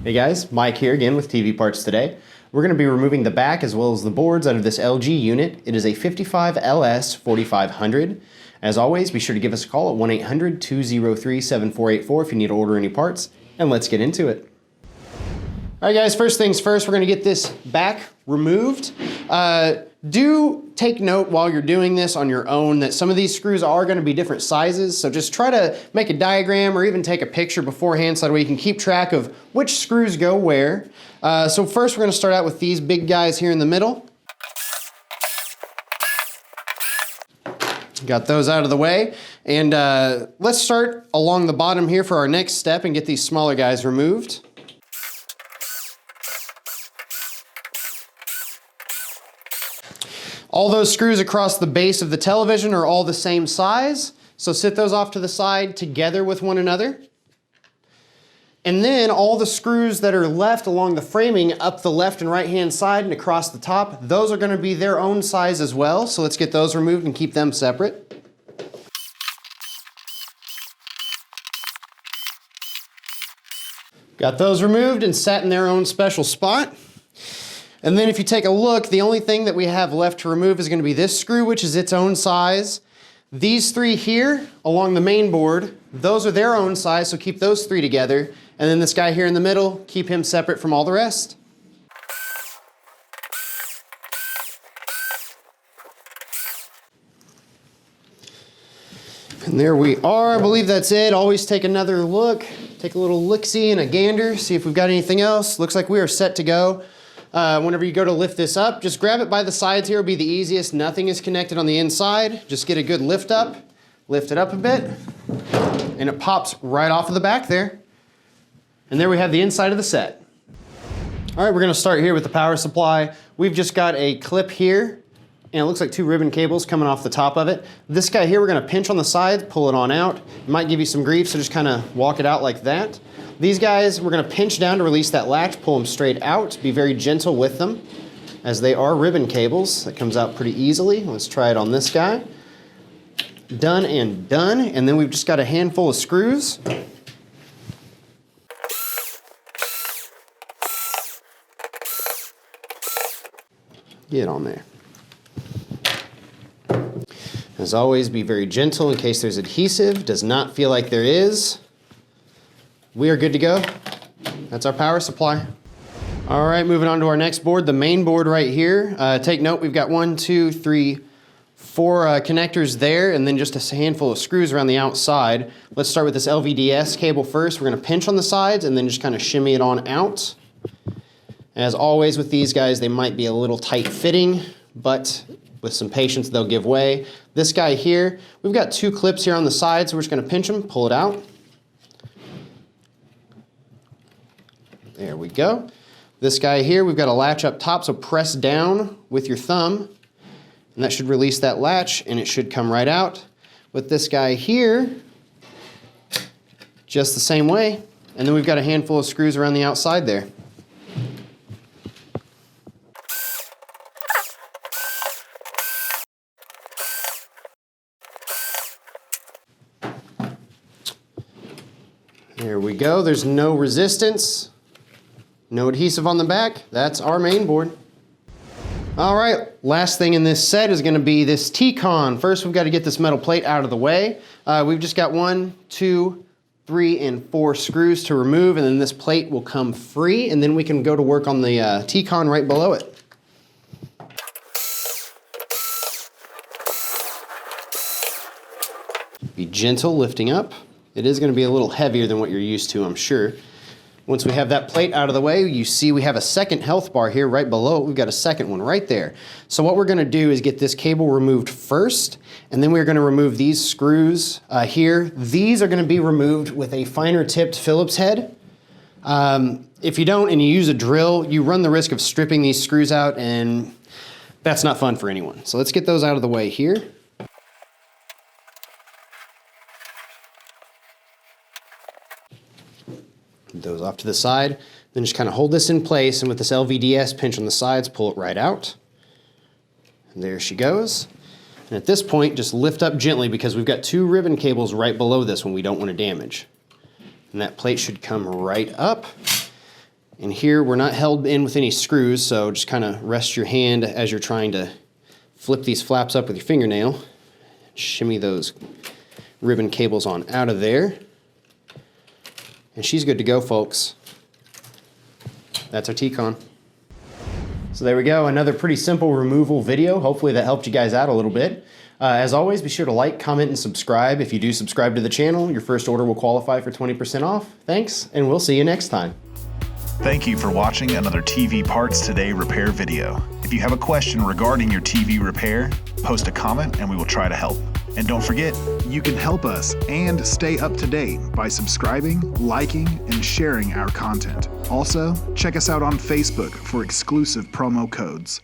Hey guys, Mike here again with TV Parts Today. We're going to be removing the back as well as the boards out of this LG unit. It is a 55LS4500. As always, be sure to give us a call at 1-800-203-7484 if you need to order any parts, and let's get into it. Alright guys, first things first, we're going to get this back removed. Do take note while you're doing this on your own that some of these screws are going to be different sizes, so just try to make a diagram or even take a picture beforehand so that way you can keep track of which screws go where. So first we're going to start out with these big guys here in the middle. Got those out of the way, and let's start along the bottom here for our next step and get these smaller guys removed. All those screws across the base of the television are all the same size, so sit those off to the side together with one another. And then all the screws that are left along the framing up the left and right hand side and across the top, those are going to be their own size as well, so let's get those removed and keep them separate. Got those removed and set in their own special spot. And then if you take a look, the only thing that we have left to remove is going to be this screw, which is its own size. These three here along the main board, those are their own size, so keep those three together. And then this guy here in the middle, keep him separate from all the rest. And there we are. I believe that's it. Always take another look. Take a little look-see and a gander, see if we've got anything else. Looks like we are set to go. Whenever you go to lift this up, just grab it by the sides here, will be the easiest. Nothing is connected on the inside. Just get a good lift up, lift it up a bit, and it pops right off of the back there. And there we have the inside of the set. All right, we're gonna start here with the power supply. We've just got a clip here, and it looks like two ribbon cables coming off the top of it. This guy here, we're gonna pinch on the sides, pull it on out. It might give you some grief, so just kind of walk it out like that. These guys, we're going to pinch down to release that latch, pull them straight out, be very gentle with them, as they are ribbon cables. That comes out pretty easily. Let's try it on this guy. Done and done. And then we've just got a handful of screws. Get on there. As always, be very gentle in case there's adhesive. Does not feel like there is. We are good to go. That's our power supply. All right, moving on to our next board, the main board right here. Take note, we've got 1, 2, 3, 4 connectors there, and then just a handful of screws around the outside. Let's start with this LVDS cable first. We're gonna pinch on the sides and then just kind of shimmy it on out. As always with these guys, they might be a little tight fitting, but with some patience, they'll give way. This guy here, we've got 2 clips here on the side, so we're just gonna pinch them, pull it out. There we go. This guy here, we've got a latch up top, so press down with your thumb, and that should release that latch, and it should come right out. With this guy here, just the same way, and then we've got a handful of screws around the outside there. There we go. There's no resistance. No adhesive on the back. That's our main board. All right, last thing in this set is gonna be this T-con. First, we've got to get this metal plate out of the way. We've just got 1, 2, 3, and 4 screws to remove, and then this plate will come free, and then we can go to work on the T-con right below it. Be gentle lifting up. It is gonna be a little heavier than what you're used to, I'm sure. Once we have that plate out of the way, you see we have a second health bar here right below it. We've got a second one right there. So what we're gonna do is get this cable removed first, and then we're gonna remove these screws here. These are gonna be removed with a finer tipped Phillips head. If you don't and you use a drill, you run the risk of stripping these screws out, and that's not fun for anyone. So let's get those out of the way here. Those off to the side, then just kind of hold this in place, and with this LVDS, pinch on the sides, pull it right out. And there she goes. And at this point, just lift up gently because we've got 2 ribbon cables right below this one we don't want to damage. And that plate should come right up. And here we're not held in with any screws, so just kind of rest your hand as you're trying to flip these flaps up with your fingernail. Shimmy those ribbon cables on out of there. And she's good to go, folks. That's our T-Con. So there we go, another pretty simple removal video. Hopefully that helped you guys out a little bit. As always, be sure to like, comment, and subscribe. If you do subscribe to the channel, your first order will qualify for 20% off. Thanks, and we'll see you next time. Thank you for watching another TV Parts Today repair video. If you have a question regarding your TV repair, post a comment and we will try to help. And don't forget, you can help us and stay up to date by subscribing, liking, and sharing our content. Also, check us out on Facebook for exclusive promo codes.